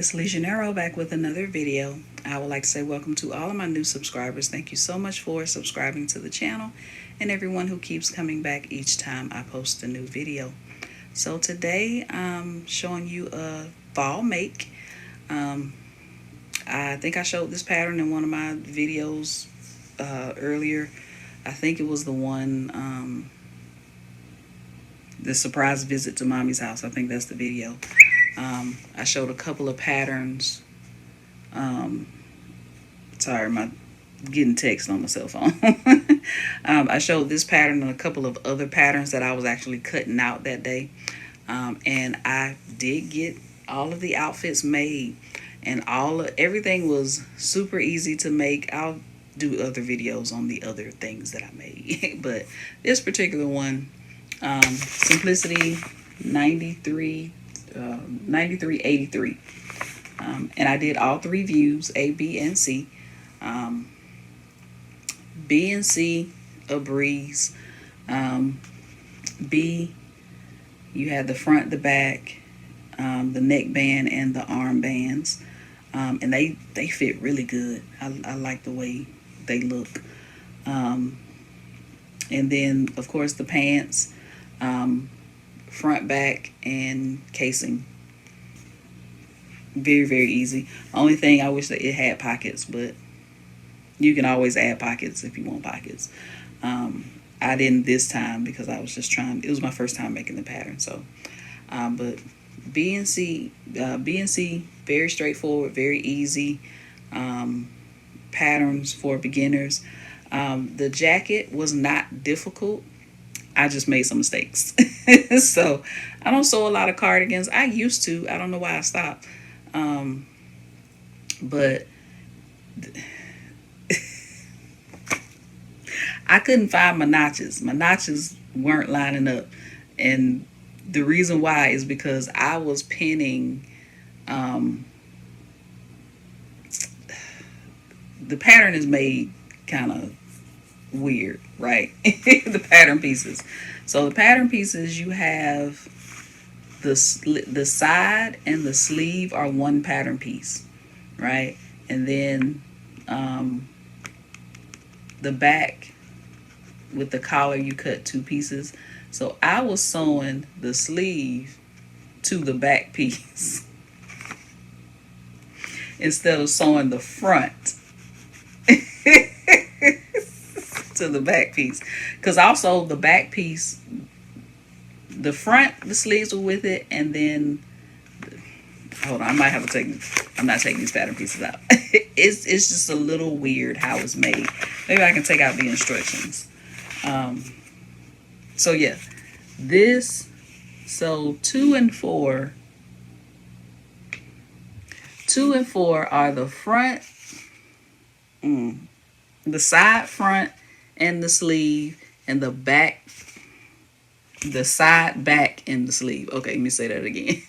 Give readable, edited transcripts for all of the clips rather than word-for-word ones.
it's LeJanaro back with another video. I would like to say welcome to all of my new subscribers. Thank you so much for subscribing to the channel and everyone who keeps coming back each time I post a new video. So today I'm showing you a fall make. I think I showed this pattern in one of my videos earlier. I think it was the one, the surprise visit to mommy's house. I think that's the video. I showed a couple of patterns. Sorry, I'm getting text on my cell phone. I showed this pattern and a couple of other patterns that I was actually cutting out that day. And I did get all of the outfits made, and everything was super easy to make. I'll do other videos on the other things that I made. But this particular one, Simplicity 9383, and I did all three views, A, B, and C. B and C, a breeze. B, you had the front, the back, the neck band, and the arm bands, and they fit really good. I like the way they look. And then of course the pants, front, back, and casing. Very, very easy. Only thing, I wish that it had pockets, but you can always add pockets if you want pockets. I didn't this time because I was just trying. It was my first time making the pattern, so. But B and C, very straightforward, very easy patterns for beginners. The jacket was not difficult. I just made some mistakes. So I don't sew a lot of cardigans. I used to. I don't know why I stopped. But I couldn't find my notches. My notches weren't lining up. And the reason why is because I was pinning, the pattern is made kind of weird, right? The pattern pieces. So the pattern pieces, you have the side and the sleeve are one pattern piece, right? And then the back with the collar, you cut two pieces. So I was sewing the sleeve to the back piece instead of sewing the front to the back piece. Because also the back piece, the front, the sleeves were with it, and then hold on, I might have to take. I'm not taking these pattern pieces out. It's just a little weird how it's made. Maybe I can take out the instructions. So yeah, this. So 2 and 4. 2 and 4 are the front, the side, front, and the sleeve, and the back. The side, back, and the sleeve. Okay, let me say that again.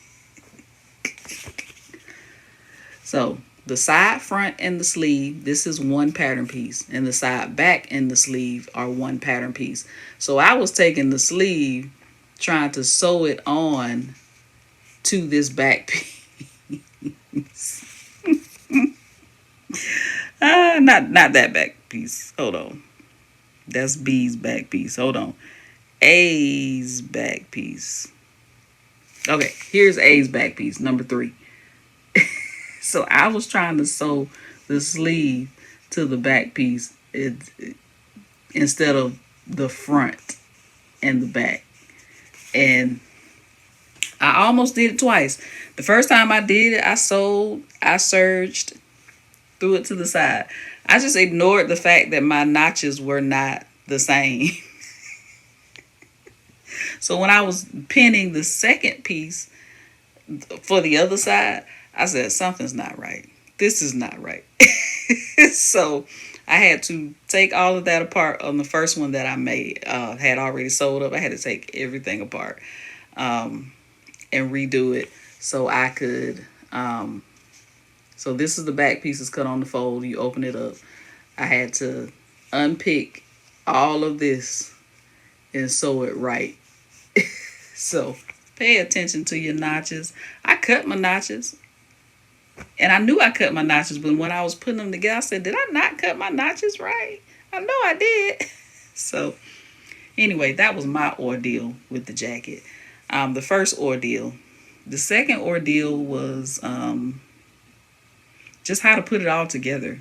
So the side, front, and the sleeve, this is one pattern piece. And the side, back, and the sleeve are one pattern piece. So I was taking the sleeve, trying to sew it on to this back piece. Not that back piece. Hold on. That's B's back piece. Hold on. A's back piece. Okay, here's A's back piece, number 3. So I was trying to sew the sleeve to the back piece instead of the front and the back. And I almost did it twice. The first time I did it, I serged, threw it to the side. I just ignored the fact that my notches were not the same. So when I was pinning the second piece for the other side, I said, something's not right. This is not right. So I had to take all of that apart on the first one that I made, had already sewed up. I had to take everything apart and redo it so I could. So this is the back pieces cut on the fold. You open it up. I had to unpick all of this and sew it right. So pay attention to your notches. I cut my notches. And I knew I cut my notches, but when I was putting them together, I said, did I not cut my notches right? I know I did. So anyway, that was my ordeal with the jacket. The first ordeal. The second ordeal was just how to put it all together.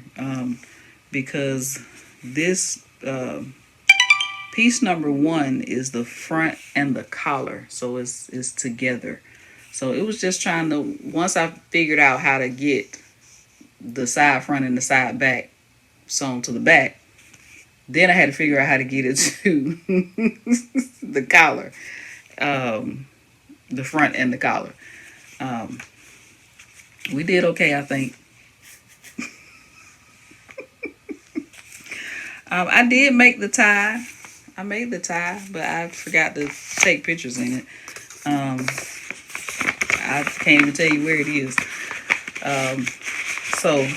Because this piece number one is the front and the collar, so it's together. So it was just trying to, once I figured out how to get the side front and the side back sewn to the back, then I had to figure out how to get it to the collar, the front and the collar. Um, we did okay, I think. I did make the tie. I made the tie, but I forgot to take pictures in it. I can't even tell you where it is. So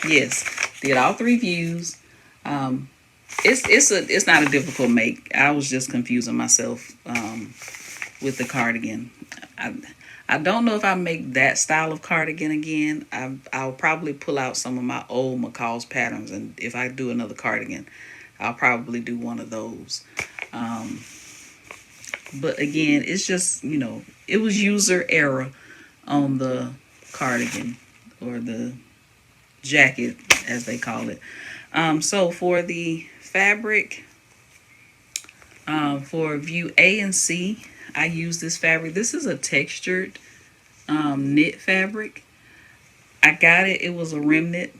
yes, did all three views. It's not a difficult make. I was just confusing myself with the cardigan. I don't know if I make that style of cardigan again. I'll probably pull out some of my old McCall's patterns, and if I do another cardigan, I'll probably do one of those. But again, it's just, it was user error on the cardigan, or the jacket as they call it. So for the fabric, for view A and C, I use this fabric. This is a textured knit fabric. I got it. It was a remnant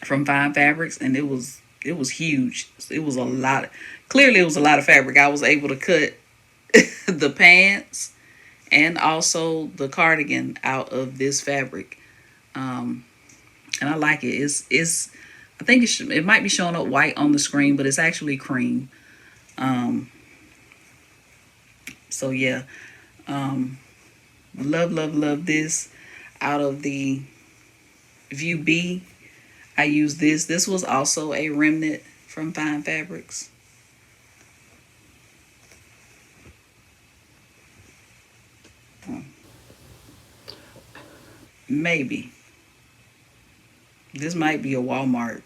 from Fine Fabrics, and it was huge. It was a lot. Clearly, it was a lot of fabric. I was able to cut the pants and also the cardigan out of this fabric, and I like it. It's I think it might be showing up white on the screen, but it's actually cream. So yeah, love this. Out of the view B, I use this. This was also a remnant from Fine Fabrics. Maybe this might be a Walmart.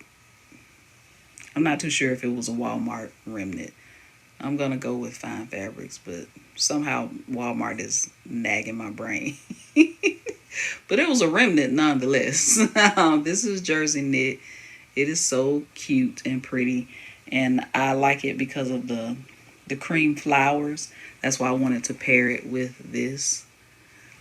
I'm not too sure if it was a Walmart remnant. I'm gonna go with Fine Fabrics, but somehow Walmart is nagging my brain. But it was a remnant nonetheless. This is jersey knit. It is so cute and pretty, and I like it because of the cream flowers. That's why I wanted to pair it with this.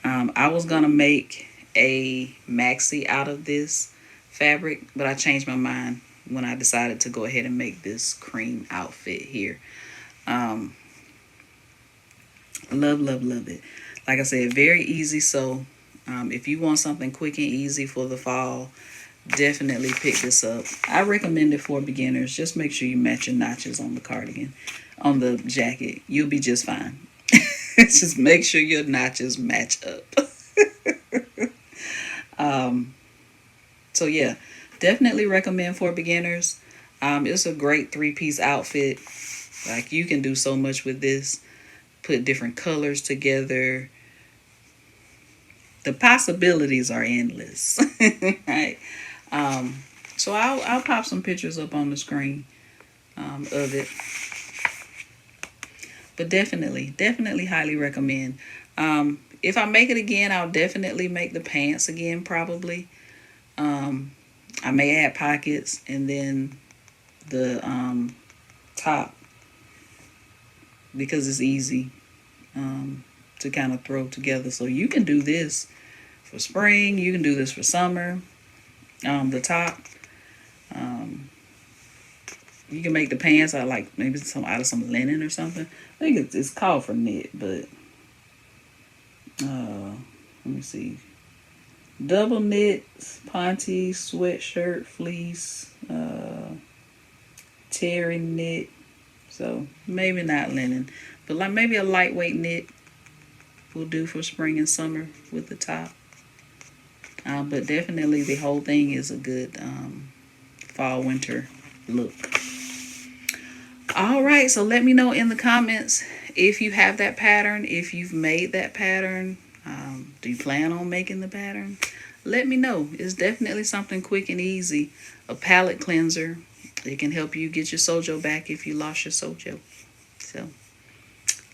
I was gonna make a maxi out of this fabric, but I changed my mind when I decided to go ahead and make this cream outfit here. Love it. Like I said, very easy. So if you want something quick and easy for the fall, definitely pick this up. I recommend it for beginners. Just make sure you match your notches on the cardigan, on the jacket. You'll be just fine. Just make sure your notches match up. So yeah, definitely recommend for beginners. It's a great three-piece outfit. Like, you can do so much with this. Put different colors together. The possibilities are endless. Right? So I'll pop some pictures up on the screen of it. But definitely highly recommend. If I make it again, I'll definitely make the pants again, probably. I may add pockets, and then the top, because it's easy to kind of throw together. So you can do this for spring, you can do this for summer. The top, you can make the pants out, like maybe out of some linen or something. I think it's called for knit, but let me see. Double knit, ponte, sweatshirt, fleece, terry knit. So maybe not linen, but like maybe a lightweight knit will do for spring and summer with the top. But definitely the whole thing is a good fall winter look. All right, so let me know in the comments if you have that pattern, if you've made that pattern. Do you plan on making the pattern? let me know. It's definitely something quick and easy. A palate cleanser. It can help you get your sojo back if you lost your sojo. So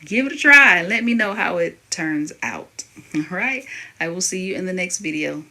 give it a try and let me know how it turns out. All right. I will see you in the next video.